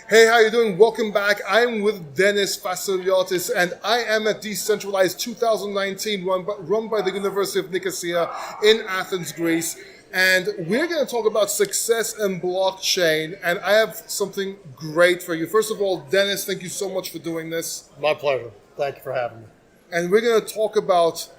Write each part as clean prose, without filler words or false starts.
Hey, how you doing? Welcome back. I'm with Dennis Vasiliotis, and I am at Decentralized 2019, run by the University of Nicosia in Athens, Greece. And we're going to talk about success and blockchain. And I have something great for you. First of all, Dennis, thank you so much for doing this. My pleasure. Thank you for having me. And we're going to talk about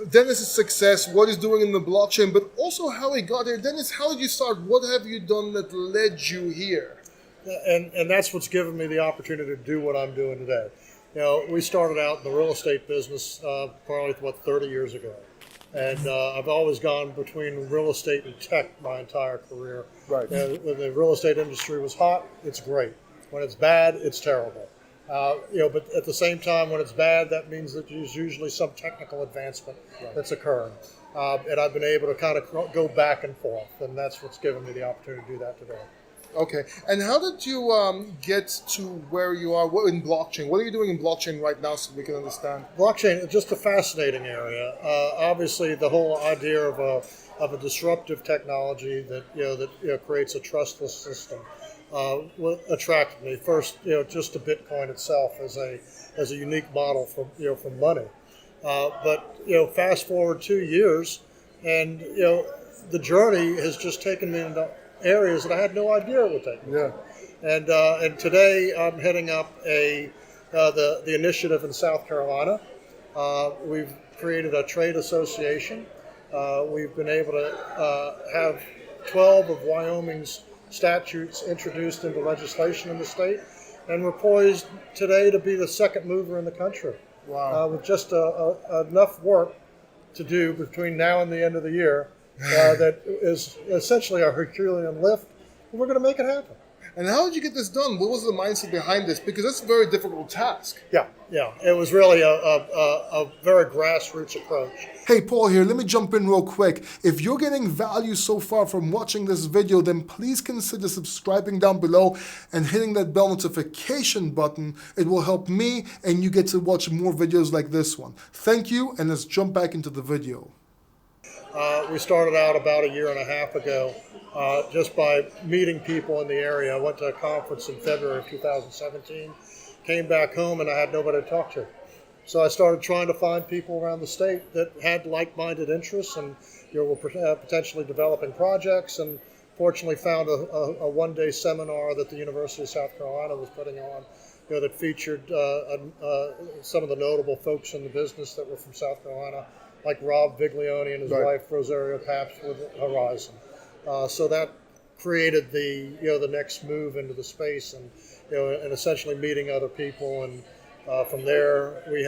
Dennis's success, what he's doing in the blockchain, but also how he got here. Dennis, how did you start? What have you done that led you here? And that's what's given me the opportunity to do what I'm doing today. You know, we started out in the real estate business probably 30 years ago. And I've always gone between real estate and tech my entire career. Right. When the real estate industry was hot, it's great. When it's bad, it's terrible. But at the same time, when it's bad, that means that there's usually some technical advancement that's occurring. And I've been able to kind of go back and forth, and that's what's given me the opportunity to do that today. Okay. And how did you get to where you are in blockchain? What are you doing in blockchain right now so we can understand? Blockchain is just a fascinating area. Obviously, the whole idea of a disruptive technology that creates a trustless system what attracted me. First, just to Bitcoin itself as a unique model for money. But fast forward 2 years, and the journey has just taken me into areas that I had no idea it would take me. Yeah. And today I'm heading up the initiative in South Carolina. We've created a trade association. We've been able to have 12 of Wyoming's statutes introduced into legislation in the state, and we're poised today to be the second mover in the country. Wow. With just enough work to do between now and the end of the year. That is essentially a Herculean lift, and we're going to make it happen. And how did you get this done? What was the mindset behind this? Because that's a very difficult task. Yeah. It was really a very grassroots approach. Hey, Paul here. Let me jump in real quick. If you're getting value so far from watching this video, then please consider subscribing down below and hitting that bell notification button. It will help me, and you get to watch more videos like this one. Thank you, and let's jump back into the video. We started out about a year and a half ago just by meeting people in the area. I went to a conference in February of 2017, came back home, and I had nobody to talk to. So I started trying to find people around the state that had like-minded interests and were potentially developing projects, and fortunately found a one-day seminar that the University of South Carolina was putting on that featured some of the notable folks in the business that were from South Carolina, like Rob Viglione and his wife Rosario Papst with Horizon. So that created the next move into the space, and and essentially meeting other people. And from there, we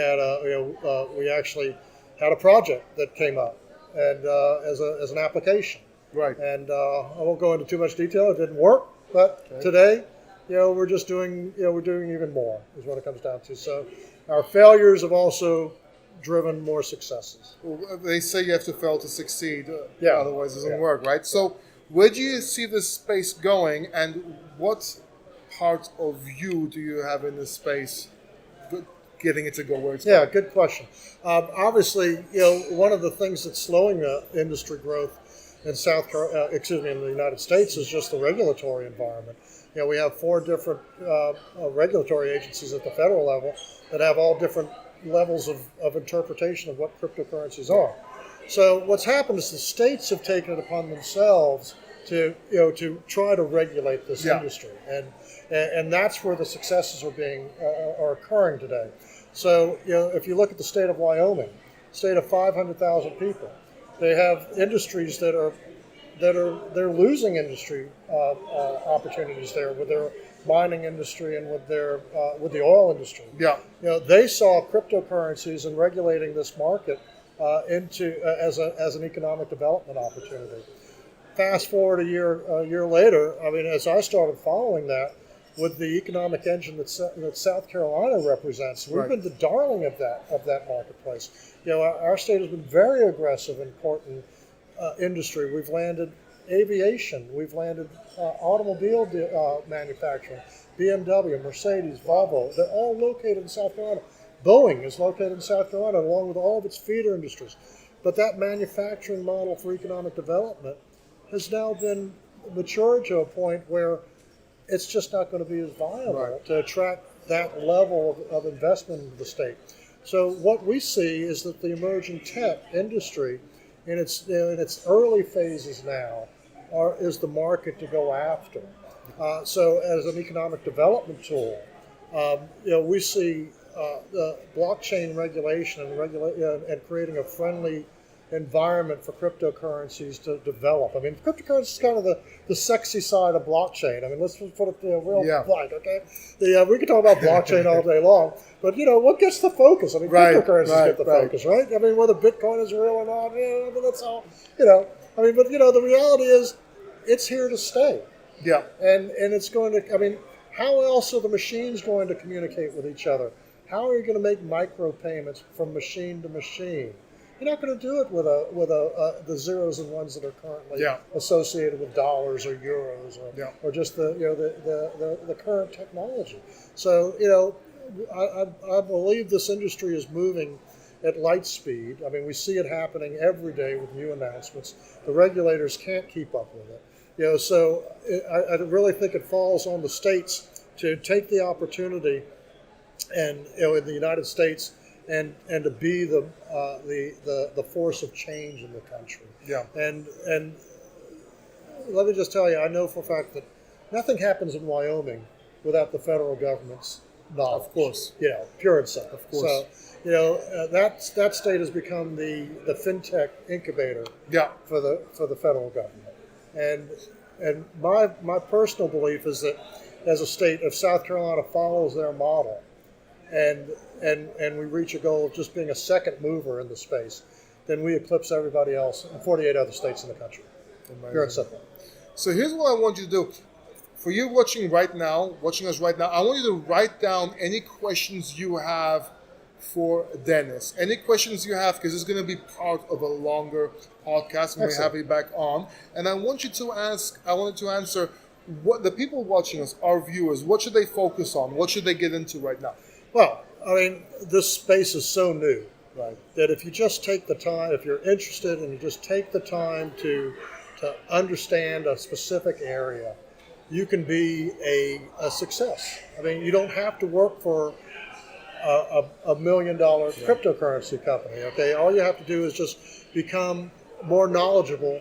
actually had a project that came up, and as an application. Right. And I won't go into too much detail. It didn't work, but today, we're just doing we're doing even more is what it comes down to. So our failures have also driven more successes. Well, they say you have to fail to succeed. Otherwise it doesn't work, right? So where do you see this space going, and what part of you do you have in this space getting it to go where it's going? Yeah, good question. Obviously, one of the things that's slowing the industry growth in in the United States is just the regulatory environment. We have 4 different regulatory agencies at the federal level that have all different levels of interpretation of what cryptocurrencies are. So what's happened is the states have taken it upon themselves to try to regulate this industry, and that's where the successes are occurring today. So if you look at the state of Wyoming, state of 500,000 people, they have industries they're losing industry opportunities there with their mining industry and with the oil industry. Yeah. They saw cryptocurrencies and regulating this market as an economic development opportunity. Fast forward a year later, as I started following that with the economic engine that South Carolina represents, we've been the darling of that marketplace. Our state has been very aggressive in courting industry. We've landed aviation. We've landed automobile manufacturing. BMW, Mercedes, Volvo, they're all located in South Carolina. Boeing is located in South Carolina along with all of its feeder industries. But that manufacturing model for economic development has now been matured to a point where it's just not going to be as viable Right. to attract that level of investment into the state. So what we see is that the emerging tech industry, in its early phases now, is the market to go after. So as an economic development tool, we see the blockchain regulation and creating a friendly environment for cryptocurrencies to develop. I mean, cryptocurrency is kind of the sexy side of blockchain. I mean, let's put it real blunt, okay? We can talk about blockchain all day long, but what gets the focus? I mean, cryptocurrencies get the focus, right? I mean, whether Bitcoin is real or not, I mean, that's all, I mean, but the reality is it's here to stay. Yeah. And it's going to, I mean, how else are the machines going to communicate with each other? How are you going to make micropayments from machine to machine? You're not going to do it with the zeros and ones that are currently associated with dollars or euros or just the current technology. So I believe this industry is moving at light speed. I mean, we see it happening every day with new announcements. The regulators can't keep up with it. So I really think it falls on the states to take the opportunity and in the United States and to be the force of change in the country. Yeah. And let me just tell you, I know for a fact that nothing happens in Wyoming without the federal government's knowledge. Of course. Pure and simple. Of course. So that state has become the fintech incubator for the federal government. And my personal belief is that as a state, if South Carolina follows their model and we reach a goal of just being a second mover in the space, then we eclipse everybody else in 48 other states in the country. Pure and simple. So here's what I want you to do. For you watching us right now, I want you to write down any questions you have for Dennis. Any questions you have, because it's going to be part of a longer podcast when we have you back on. And I want you to answer what the people watching us, our viewers, what should they focus on? What should they get into right now? Well, I mean, this space is so new, right, that if you just take the time, if you're interested and you just take the time to understand a specific area, you can be a success. I mean, you don't have to work for a $1 million cryptocurrency company, okay? All you have to do is just become more knowledgeable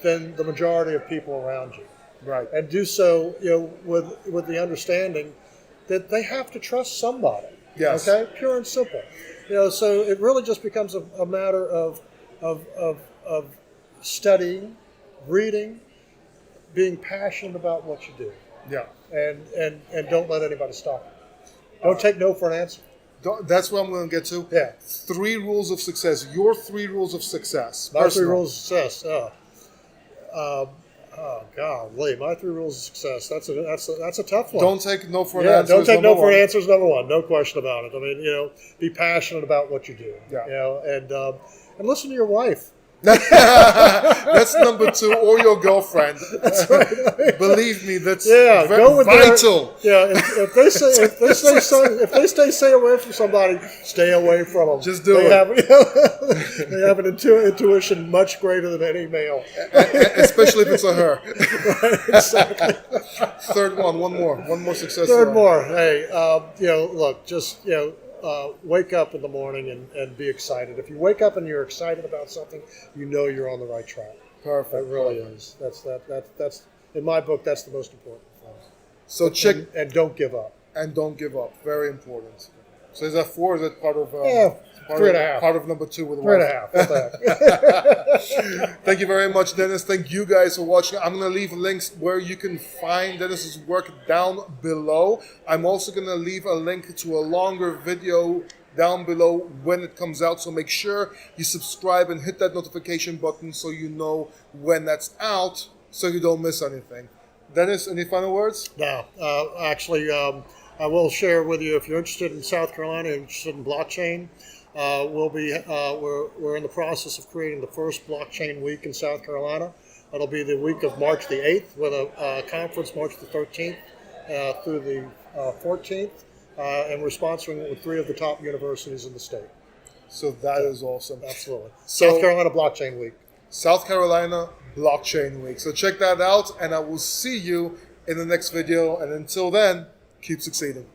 than the majority of people around you. Right. And do so, with the understanding that they have to trust somebody. Yes. Okay? Pure and simple. So it really just becomes a matter of studying, reading, being passionate about what you do. Yeah. And don't let anybody stop you. Don't take no for an answer. That's what I'm going to get to. Yeah. 3 rules of success. Your 3 rules of success. My 3 rules of success. Oh golly, my 3 rules of success. That's a tough one. Don't take no for an answer. Don't take no for an answer is number 1. No question about it. I mean, be passionate about what you do. Yeah. And listen to your wife. That's number 2, or your girlfriend. That's right. Believe me, that's go with vital. If they stay away from somebody, stay away from them. Just do it. They have an intuition much greater than any male, especially if it's a her. Right, exactly. Third one more success. Third more. Hey, look, just wake up in the morning and be excited. If you wake up and you're excited about something, you're on the right track. Perfect. It really is. That's in my book. That's the most important thing. So check and don't give up. And don't give up. Very important. So is that 4? Is that part of? 3.5. Part of number 2 with 3.5. What's that? Thank you very much, Dennis. Thank you guys for watching. I'm going to leave links where you can find Dennis's work down below. I'm also going to leave a link to a longer video down below when it comes out. So make sure you subscribe and hit that notification button so you know when that's out, so you don't miss anything. Dennis, any final words? No. Actually, I will share with you, if you're interested in South Carolina, interested in blockchain, we're in the process of creating the first blockchain week in South Carolina. It'll be the week of March the 8th with a conference March the 13th through the 14th, and we're sponsoring it with 3 of the top universities in the state. So that is awesome. Absolutely. So, South Carolina Blockchain Week. South Carolina Blockchain Week. So check that out, and I will see you in the next video. And until then, keep succeeding.